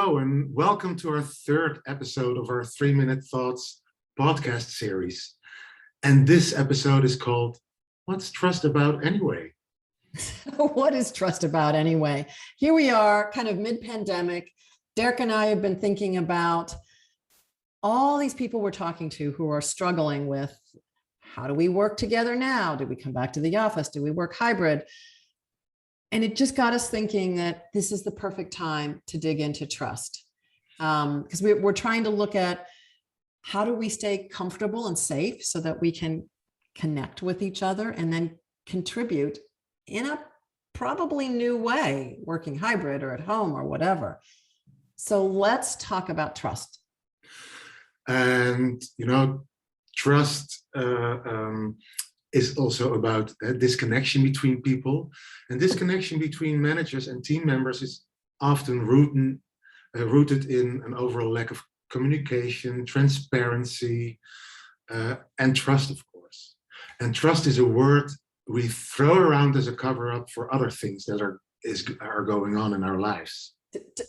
Hello and welcome to our third episode of our 3-Minute Thoughts podcast series. And this episode is called, What's Trust About Anyway? What is trust about anyway? Here we are, kind of mid-pandemic. Derk and I have been thinking about all these people we're talking to who are struggling with, how do we work together now? Do we come back to the office? Do we work hybrid? And it just got us thinking that this is the perfect time to dig into trust. Because we're trying to look at how do we stay comfortable and safe so that we can connect with each other and then contribute in a probably new way, working hybrid or at home or whatever. So let's talk about trust. And, trust is also about this connection between people. And this connection between managers and team members is often rooted in an overall lack of communication, transparency, and trust, of course. And trust is a word we throw around as a cover-up for other things that are going on in our lives.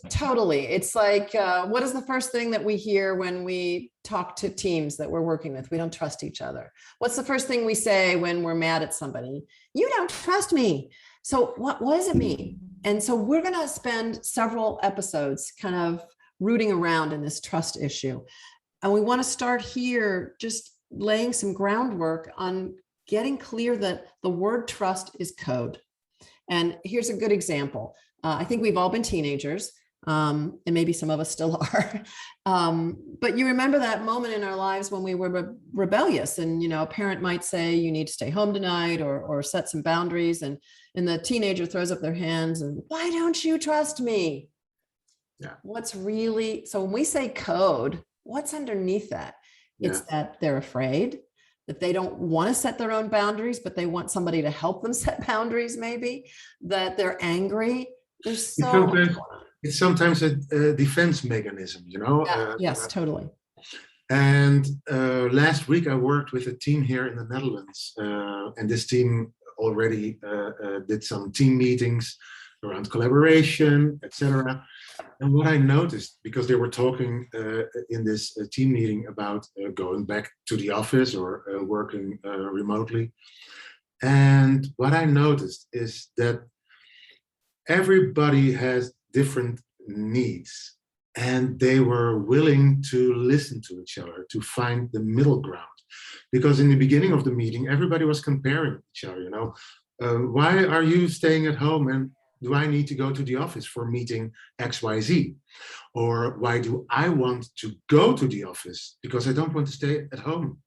Totally. It's like, what is the first thing that we hear when we talk to teams that we're working with? We don't trust each other. What's the first thing we say when we're mad at somebody? You don't trust me. So what does it mean? And so we're going to spend several episodes kind of rooting around in this trust issue. And we want to start here just laying some groundwork on getting clear that the word trust is code. And here's a good example. I think we've all been teenagers, and maybe some of us still are. But you remember that moment in our lives when we were rebellious, and a parent might say, "You need to stay home tonight," or set some boundaries, and the teenager throws up their hands and, "Why don't you trust me?" Yeah. So when we say code, what's underneath that? It's that they're afraid, that they don't want to set their own boundaries, but they want somebody to help them set boundaries, maybe, that they're angry. There's so much going on. It's sometimes a defense mechanism, Yes, totally. And last week I worked with a team here in the Netherlands, and this team already did some team meetings around collaboration, etc. And what I noticed, because they were talking in this team meeting about going back to the office or working remotely, and what I noticed is that everybody has different needs, and they were willing to listen to each other, to find the middle ground. Because in the beginning of the meeting, everybody was comparing each other, why are you staying at home and do I need to go to the office for meeting XYZ? Or why do I want to go to the office because I don't want to stay at home?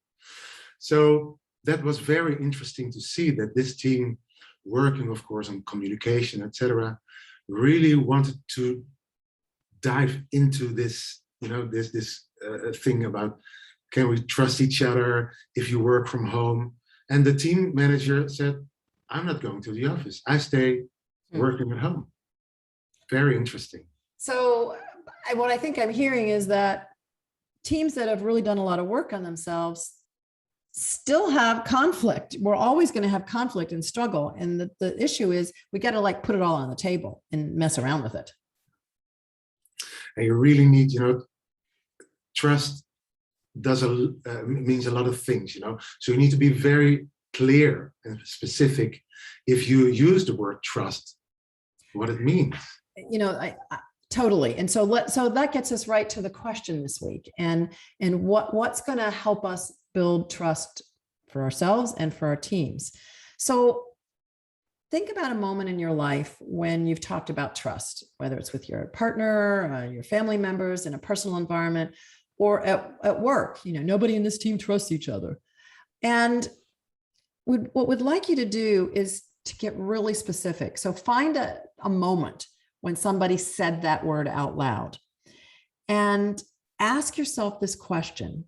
So that was very interesting to see that this team, working, of course, on communication, etc., really wanted to dive into this, this thing about, can we trust each other if you work from home? And the team manager said, I'm not going to the office. I stay working at home. Very interesting. So what I think I'm hearing is that teams that have really done a lot of work on themselves still have conflict. We're always going to have conflict and struggle. And the issue is we got to put it all on the table and mess around with it. And you really need, trust means a lot of things, So you need to be very clear and specific if you use the word trust, what it means. I totally. And so that gets us right to the question this week, and what's going to help us build trust for ourselves and for our teams. So think about a moment in your life when you've talked about trust, whether it's with your partner, your family members, in a personal environment, or at work. Nobody in this team trusts each other. And what we'd like you to do is to get really specific. So find a moment when somebody said that word out loud and ask yourself this question.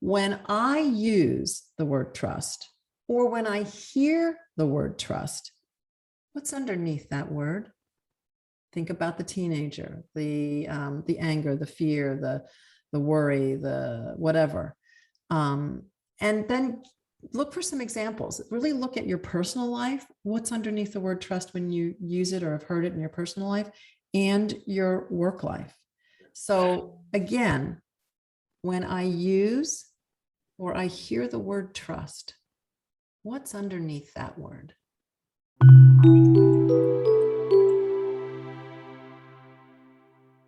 When I use the word trust, or when I hear the word trust, what's underneath that word? Think about the teenager, the anger, the fear, the worry, the whatever. And then look for some examples. Really look at your personal life. What's underneath the word trust when you use it or have heard it in your personal life and your work life? So again, when I use or I hear the word trust, what's underneath that word?